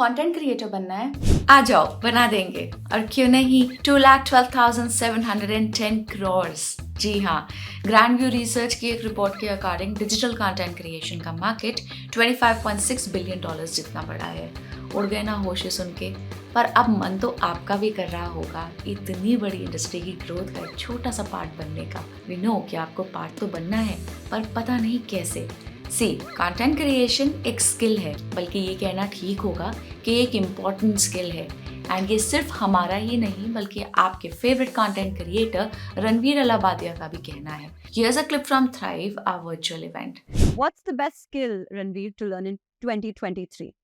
Content creator बनना है? आ जाओ, बना देंगे। और क्यों नहीं, 2,12,710 करोड़। जी हाँ, ग्रैंड व्यू रिसर्च की एक रिपोर्ट के अकॉर्डिंग डिजिटल कंटेंट क्रिएशन का मार्केट $25.6 बिलियन जितना बड़ा है। उड़ गए ना होश सुन के। पर अब मन तो आपका भी कर रहा होगा इतनी बड़ी इंडस्ट्री की ग्रोथ का एक छोटा सा पार्ट बनने का। वी नो कि आपको पार्ट तो बनना है, पर पता नहीं कैसे। कंटेंट क्रिएशन एक स्किल है, बल्कि ये कहना ठीक होगा कि एक इम्पॉर्टेंट स्किल है। एंड ये सिर्फ हमारा ही नहीं, बल्कि आपके favourite content creator Ranveer Allahbadia का भी कहना है। Here's a clip from Thrive, our virtual event. What's the best skill, Ranveer, to learn in 2023?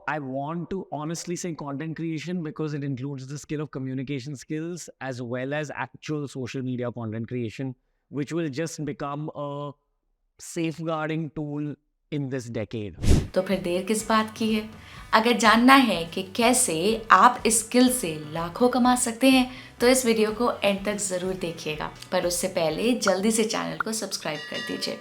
I want to honestly say content creation because it includes the skill of communication skills as well as actual social media content creation, which will just become a safeguarding tool in this decade. तो फिर देर किस बात की है? अगर जानना है कि कैसे आप इस स्किल से लाखों कमा सकते हैं, तो इस वीडियो को एंड तक ज़रूर देखिएगा। पर उससे पहले जल्दी से चैनल को सब्सक्राइब कर दीजिए।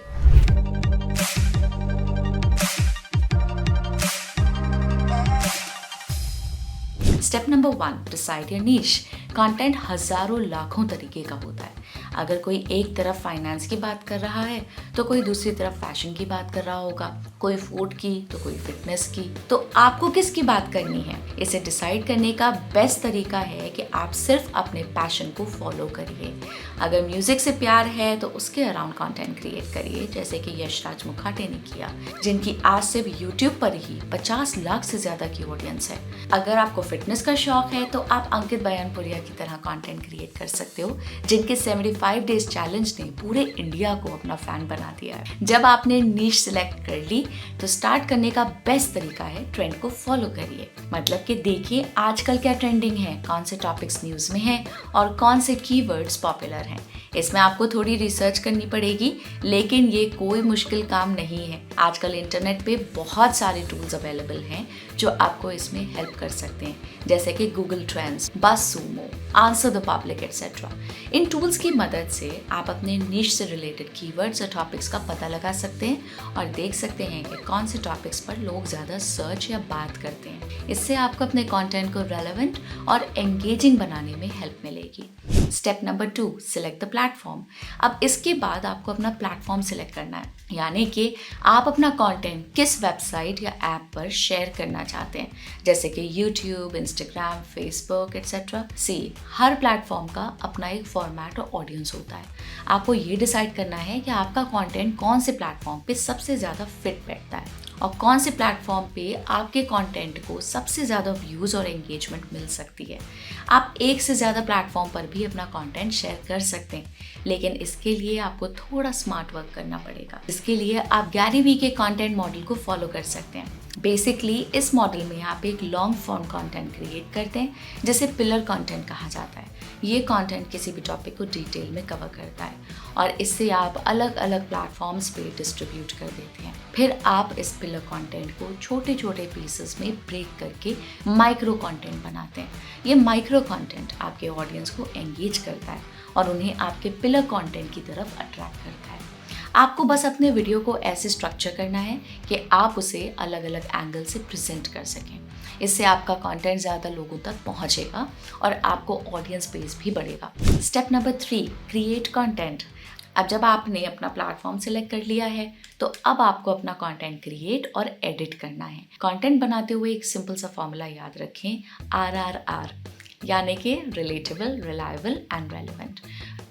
Step number 1, decide your niche. Content हजारों लाखों तरीके का होता है। अगर कोई एक तरफ फाइनेंस की बात कर रहा है, तो कोई दूसरी तरफ फैशन की बात कर रहा होगा, कोई फूड की तो कोई फिटनेस की। तो आपको किसकी बात करनी है? इसे डिसाइड करने का बेस्ट तरीका है कि आप सिर्फ अपने पैशन को फॉलो करिए। अगर म्यूजिक से प्यार है तो उसके अराउंड कंटेंट क्रिएट करिए, जैसे कि यशराज मुखाटे ने किया, जिनकी आज सिर्फ यूट्यूब पर ही 50 लाख से ज्यादा की ऑडियंस है। अगर आपको फिटनेस का शौक है तो आप अंकित बयानपुरिया की तरह कंटेंट क्रिएट कर सकते हो, जिनके 75 डेज चैलेंज ने पूरे इंडिया को अपना फैन बना दिया है। जब आपने नीश सिलेक्ट कर ली, तो स्टार्ट करने का बेस्ट तरीका है ट्रेंड को फॉलो करिए। मतलब कि देखिए आजकल क्या ट्रेंडिंग है, कौन से टॉपिक्स न्यूज में हैं और कौन से कीवर्ड्स पॉपुलर हैं। इसमें आपको थोड़ी रिसर्च करनी पड़ेगी, लेकिन ये कोई मुश्किल काम नहीं है। आजकल इंटरनेट पे बहुत सारे टूल्स अवेलेबल हैं जो आपको इसमें हेल्प कर सकते हैं, जैसे कि Google Trends, BuzzSumo, answer the public etcetera. इन टूल्स की मदद से आप अपने निश से रिलेटेड कीवर्ड्स और टॉपिक्स का पता लगा सकते हैं और देख सकते हैं कि कौन से टॉपिक्स पर लोग ज़्यादा सर्च या बात करते हैं। इससे आपको अपने कंटेंट को रेलेवेंट और एंगेजिंग बनाने में हेल्प मिलेगी। Step number 2, select the platform. अब इसके बाद आपको अपना प्लेटफॉर्म सिलेक्ट करना है, यानी कि आप अपना कंटेंट किस वेबसाइट या ऐप पर शेयर करना चाहते हैं, जैसे कि यूट्यूब, इंस्टाग्राम, फेसबुक एटसेट्रा। हर प्लेटफॉर्म का अपना एक फॉर्मेट और ऑडियंस होता है। आपको ये डिसाइड करना है कि आपका कंटेंट कौन से प्लेटफॉर्म पे सबसे ज़्यादा फिट बैठता है और कौन से प्लेटफॉर्म पे आपके कंटेंट को सबसे ज़्यादा व्यूज़ और एंगेजमेंट मिल सकती है। आप एक से ज़्यादा प्लेटफॉर्म पर भी अपना कंटेंट शेयर कर सकते हैं, लेकिन इसके लिए आपको थोड़ा स्मार्ट वर्क करना पड़ेगा। इसके लिए आप गैरी वी के कंटेंट मॉडल को फॉलो कर सकते हैं। बेसिकली इस मॉडल में आप एक लॉन्ग फॉर्म कंटेंट क्रिएट करते हैं, जिसे पिलर कंटेंट कहा जाता है। ये कंटेंट किसी भी टॉपिक को डिटेल में कवर करता है और इससे आप अलग अलग प्लेटफॉर्म्स पे डिस्ट्रीब्यूट कर देते हैं। फिर आप इस पिलर कंटेंट को छोटे छोटे पीसेस में ब्रेक करके माइक्रो कंटेंट बनाते हैं। ये माइक्रो कंटेंट आपके ऑडियंस को एंगेज करता है और उन्हें आपके पिलर कंटेंट की तरफ अट्रैक्ट करता है। आपको बस अपने वीडियो को ऐसे स्ट्रक्चर करना है कि आप उसे अलग अलग एंगल से प्रेजेंट कर सकें। इससे आपका कंटेंट ज़्यादा लोगों तक पहुंचेगा और आपको ऑडियंस बेस भी बढ़ेगा। Step number 3, create content. अब जब आपने अपना प्लेटफॉर्म सिलेक्ट कर लिया है, तो अब आपको अपना कंटेंट क्रिएट और एडिट करना है। कंटेंट बनाते हुए एक सिंपल सा फॉर्मूला याद रखें, RRR, यानी कि रिलेटेबल, रिलायबल एंड रेलेवेंट।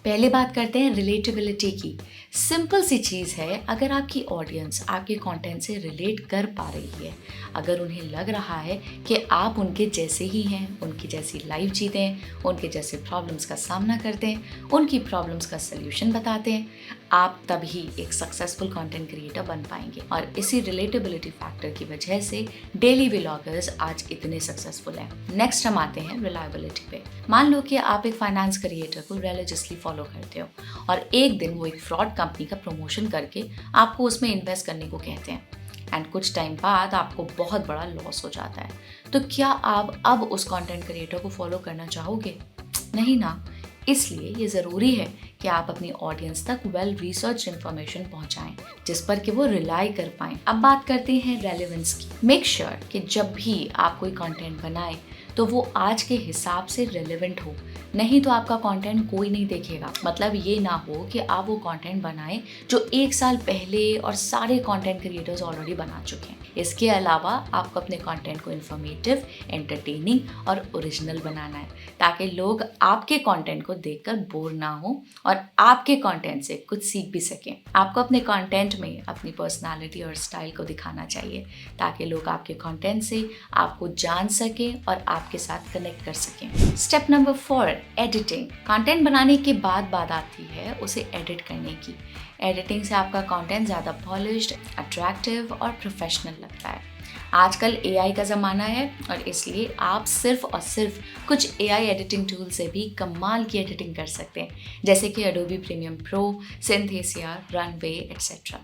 पहले बात करते हैं रिलेटेबिलिटी की। सिंपल सी चीज़ है, अगर आपकी ऑडियंस आपके कंटेंट से रिलेट कर पा रही है, अगर उन्हें लग रहा है कि आप उनके जैसे ही हैं, उनकी जैसी लाइफ जीते हैं, उनके जैसे प्रॉब्लम्स का सामना करते हैं, उनकी प्रॉब्लम्स का सल्यूशन बताते हैं, आप तभी एक सक्सेसफुल कंटेंट क्रिएटर बन पाएंगे। और इसी रिलेटेबिलिटी फैक्टर की वजह से डेली व्लॉगर्स आज इतने सक्सेसफुल हैं। नेक्स्ट हम आते हैं रिलायबिलिटी पे। मान लो कि आप एक फाइनेंस क्रिएटर को रिलीजियसली फॉलो करते हो और एक दिन वो एक फ्रॉड कंपनी का प्रमोशन करके आपको उसमें इन्वेस्ट करने को कहते हैं एंड कुछ टाइम बाद आपको बहुत बड़ा लॉस हो जाता है। तो क्या आप अब उस कंटेंट क्रिएटर को फॉलो करना चाहोगे? नहीं ना, इसलिए ये ज़रूरी है कि आप अपनी ऑडियंस तक वेल रिसर्च इन्फॉर्मेशन पहुंचाएं जिस पर कि वो रिलाई कर पाएं। अब बात करते हैं रेलेवेंस की। मेक श्योर कि जब भी आप कोई कंटेंट बनाए तो वो आज के हिसाब से रेलेवेंट हो, नहीं तो आपका कंटेंट कोई नहीं देखेगा। मतलब ये ना हो कि आप वो कंटेंट बनाएं जो 1 साल पहले और सारे कंटेंट क्रिएटर्स ऑलरेडी बना चुके हैं। इसके अलावा आपको अपने कंटेंट को इन्फॉर्मेटिव, एंटरटेनिंग और ओरिजिनल बनाना है ताकि लोग आपके कंटेंट को देखकर बोर ना हो और आपके कंटेंट से कुछ सीख भी सकें। आपको अपने कंटेंट में अपनी पर्सनालिटी और स्टाइल को दिखाना चाहिए ताकि लोग आपके कंटेंट से आपको जान सकें और आपके साथ कनेक्ट कर सकें। Step number 4, editing. कंटेंट बनाने के बाद बात आती है उसे एडिट करने की। एडिटिंग से आपका कंटेंट ज़्यादा पॉलिश्ड, अट्रैक्टिव और प्रोफेशनल लगता है। आजकल AI का ज़माना है और इसलिए आप सिर्फ और सिर्फ कुछ AI एडिटिंग टूल से भी कमाल की एडिटिंग कर सकते हैं, जैसे कि Adobe Premiere Pro, Synthesia, Runway etc.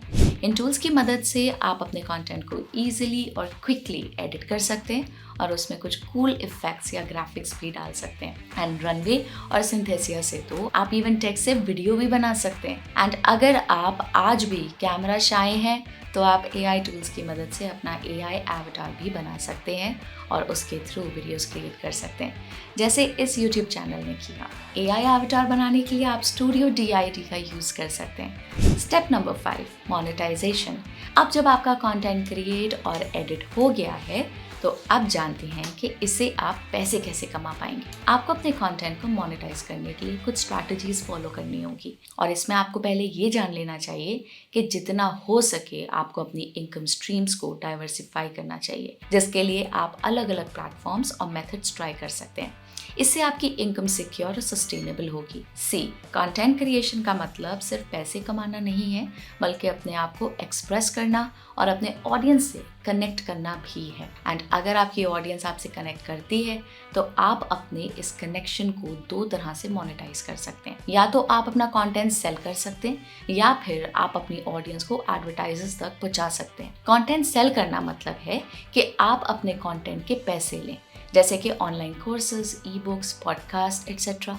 इन टूल्स की मदद से आप अपने कंटेंट को ईजिली और क्विकली एडिट कर सकते हैं और उसमें कुछ कूल इफेक्ट्स या ग्राफिक्स भी डाल सकते हैं। एंड रनवे और सिंथेसिया से तो आप इवन टेक्स्ट से वीडियो भी बना सकते हैं। एंड अगर आप आज भी कैमरा शाय हैं तो आप AI टूल्स की मदद से अपना AI एवटार भी बना सकते हैं और उसके थ्रू वीडियोस क्रिएट कर सकते हैं, जैसे इस YouTube चैनल ने किया। AI एवटार बनाने के लिए आप स्टूडियो DID का यूज़ कर सकते हैं। Step number 5, monetisation. अब जब आपका कंटेंट क्रिएट और एडिट हो गया है तो अब जानते हैं कि इससे आप पैसे कैसे कमा पाएंगे। आपको अपने कंटेंट को मोनेटाइज करने के लिए कुछ स्ट्रैटेजीज फॉलो करनी होगी और इसमें आपको पहले ये जान लेना चाहिए कि जितना हो सके आपको अपनी इनकम स्ट्रीम्स को डाइवर्सिफाई करना चाहिए, जिसके लिए आप अलग अलग प्लेटफॉर्म्स और मेथड्स ट्राई कर सकते हैं। इससे आपकी इनकम सिक्योर और सस्टेनेबल होगी। सी, कंटेंट क्रिएशन का मतलब सिर्फ पैसे कमाना नहीं है, बल्कि अपने आप को एक्सप्रेस करना और अपने ऑडियंस से कनेक्ट करना भी है। एंड अगर आपकी ऑडियंस आपसे कनेक्ट करती है तो आप अपने इस कनेक्शन को 2 तरह से मोनेटाइज कर सकते हैं। या तो आप अपना कंटेंट सेल कर सकते हैं या फिर आप अपनी ऑडियंस को एडवर्टाइजर्स तक पहुंचा सकते हैं। कंटेंट सेल करना मतलब है कि आप अपने कंटेंट के पैसे लें, जैसे कि online courses, e-books, podcast etcetera.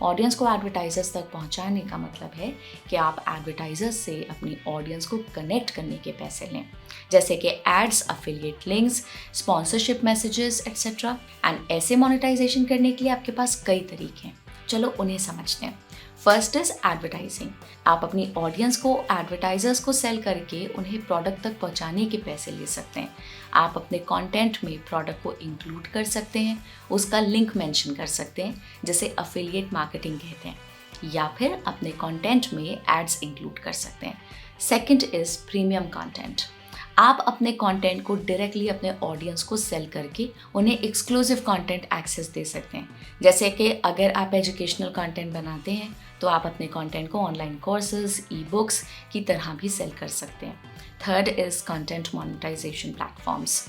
Audience को एडवर्टाइजर्स तक पहुंचाने का मतलब है कि आप एडवर्टाइजर्स से अपनी ऑडियंस को कनेक्ट करने के पैसे लें, जैसे कि ads, affiliate links, sponsorship messages etcetera. And ऐसे मोनेटाइजेशन करने के लिए आपके पास कई तरीके हैं, चलो उन्हें समझते हैं। First is advertising. आप अपनी ऑडियंस को एडवर्टाइजर्स को सेल करके उन्हें प्रोडक्ट तक पहुंचाने के पैसे ले सकते हैं। आप अपने कंटेंट में प्रोडक्ट को इंक्लूड कर सकते हैं, उसका लिंक मेंशन कर सकते हैं, जिसे अफिलिएट मार्केटिंग कहते हैं, या फिर अपने कंटेंट में एड्स इंक्लूड कर सकते हैं। Second is premium content. आप अपने कंटेंट को डायरेक्टली अपने ऑडियंस को सेल करके उन्हें एक्सक्लूसिव कंटेंट एक्सेस दे सकते हैं, जैसे कि अगर आप एजुकेशनल कंटेंट बनाते हैं तो आप अपने कंटेंट को ऑनलाइन कोर्सेज, ई-बुक्स की तरह भी सेल कर सकते हैं। Third is content monetisation platforms.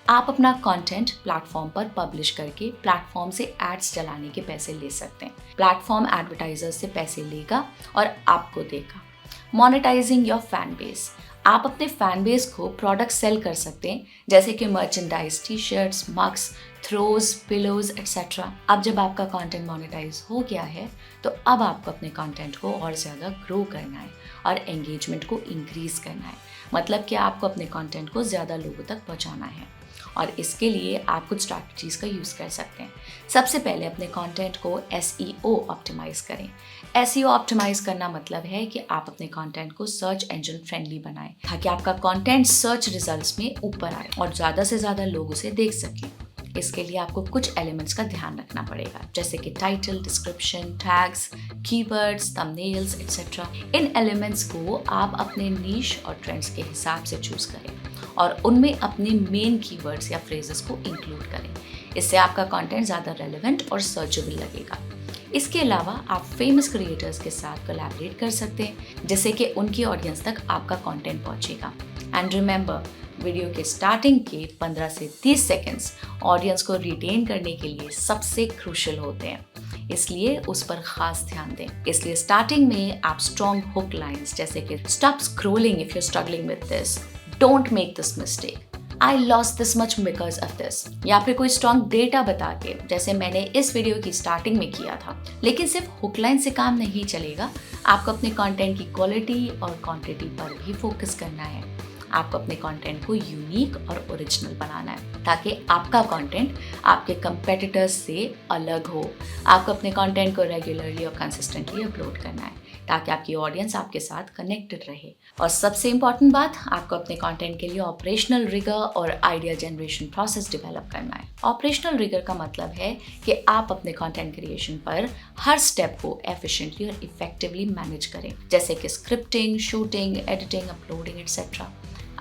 आप अपना कंटेंट प्लेटफॉर्म पर पब्लिश करके प्लेटफॉर्म से एड्स चलाने के पैसे ले सकते हैं। प्लेटफॉर्म एडवर्टाइजर से पैसे लेगा और आपको देगा। Monetising your fan base. आप अपने फैन बेस को प्रोडक्ट सेल कर सकते हैं, जैसे कि merchandise, t-shirts, mugs, throws, pillows etcetera. अब जब आपका कंटेंट मोनेटाइज हो गया है तो अब आपको अपने कंटेंट को और ज़्यादा ग्रो करना है और एंगेजमेंट को इंक्रीज करना है। मतलब कि आपको अपने कंटेंट को ज़्यादा लोगों तक पहुंचाना है और इसके लिए आप कुछ स्ट्रैटेजीज का यूज़ कर सकते हैं। सबसे पहले अपने कंटेंट को SEO ऑप्टिमाइज़ करें। SEO ऑप्टिमाइज़ करना मतलब है कि आप अपने कंटेंट को सर्च इंजन फ्रेंडली बनाएं ताकि आपका कंटेंट सर्च रिजल्ट्स में ऊपर आए और ज़्यादा से ज़्यादा लोग उसे देख सकें। इसके लिए आपको कुछ एलिमेंट्स का ध्यान रखना पड़ेगा, जैसे कि title, description, tags, keywords, thumbnails etcetera. इन एलिमेंट्स को आप अपने नीश और ट्रेंड्स के हिसाब से चूज करें और उनमें अपने मेन कीवर्ड्स या फ्रेजेस को इंक्लूड करें। इससे आपका कंटेंट ज़्यादा रेलेवेंट और सर्चेबल लगेगा। इसके अलावा आप फेमस क्रिएटर्स के साथ कोलैबोरेट कर सकते हैं, जिससे कि उनकी ऑडियंस तक आपका कंटेंट पहुंचेगा। एंड रिमेंबर, वीडियो के स्टार्टिंग के 15 से 30 सेकंड्स ऑडियंस को रिटेन करने के लिए सबसे क्रूशियल होते हैं, इसलिए उस पर खास ध्यान दें। इसलिए स्टार्टिंग में आप स्ट्रॉन्ग हुक लाइंस, जैसे कि stop scrolling if you are struggling with this, don't make this mistake, I lost this much because of this, या फिर कोई स्ट्रॉन्ग डेटा बता के, जैसे मैंने इस वीडियो की स्टार्टिंग में किया था। लेकिन सिर्फ हुकलाइन से काम नहीं चलेगा, आपको अपने कंटेंट की क्वालिटी और क्वांटिटी पर भी फोकस करना है। आपको अपने कंटेंट को यूनिक और ओरिजिनल बनाना है ताकि आपका कंटेंट आपके कंपेटिटर्स से अलग हो। आपको अपने कंटेंट को रेगुलरली और कंसिस्टेंटली अपलोड करना है ताकि आपकी ऑडियंस आपके साथ कनेक्टेड रहे। और सबसे इम्पॉर्टेंट बात, आपको अपने कंटेंट के लिए ऑपरेशनल रिगर और आइडिया जनरेशन प्रोसेस डेवलप करना है। ऑपरेशनल रिगर का मतलब है कि आप अपने कंटेंट क्रिएशन पर हर स्टेप को एफिशिएंटली और इफेक्टिवली मैनेज करें, जैसे कि scripting, shooting, editing, uploading etcetera.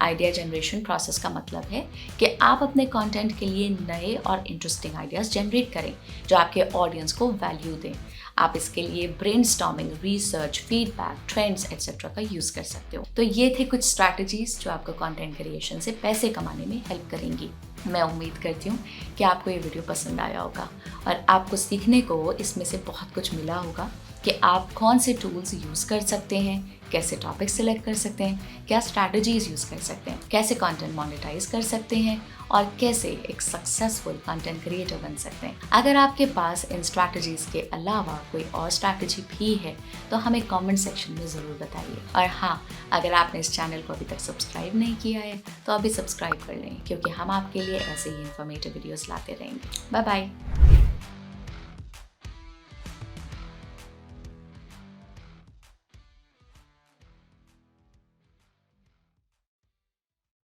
Idea generation process का मतलब है कि आप अपने कंटेंट के लिए नए और इंटरेस्टिंग आइडियाज़ जनरेट करें जो आपके ऑडियंस को वैल्यू दें। आप इसके लिए brainstorming, research, feedback, trends etcetera का यूज़ कर सकते हो। तो ये थे कुछ स्ट्रैटेजीज जो आपको कंटेंट क्रिएशन से पैसे कमाने में हेल्प करेंगी। मैं उम्मीद करती हूँ कि आपको ये वीडियो पसंद आया होगा और आपको सीखने को इसमें से बहुत कुछ मिला होगा कि आप कौन से टूल्स यूज़ कर सकते हैं, कैसे टॉपिक सिलेक्ट कर सकते हैं, क्या स्ट्रैटेजीज यूज़ कर सकते हैं, कैसे कंटेंट मोनेटाइज कर सकते हैं और कैसे एक सक्सेसफुल कंटेंट क्रिएटर बन सकते हैं। अगर आपके पास इन स्ट्रैटेजीज के अलावा कोई और स्ट्रैटेजी भी है तो हमें कमेंट सेक्शन में ज़रूर बताइए। और हाँ, अगर आपने इस चैनल को अभी तक सब्सक्राइब नहीं किया है तो अभी सब्सक्राइब कर लें, क्योंकि हम आपके लिए ऐसे ही इंफॉर्मेटिव वीडियोज़ लाते रहेंगे। Bye bye.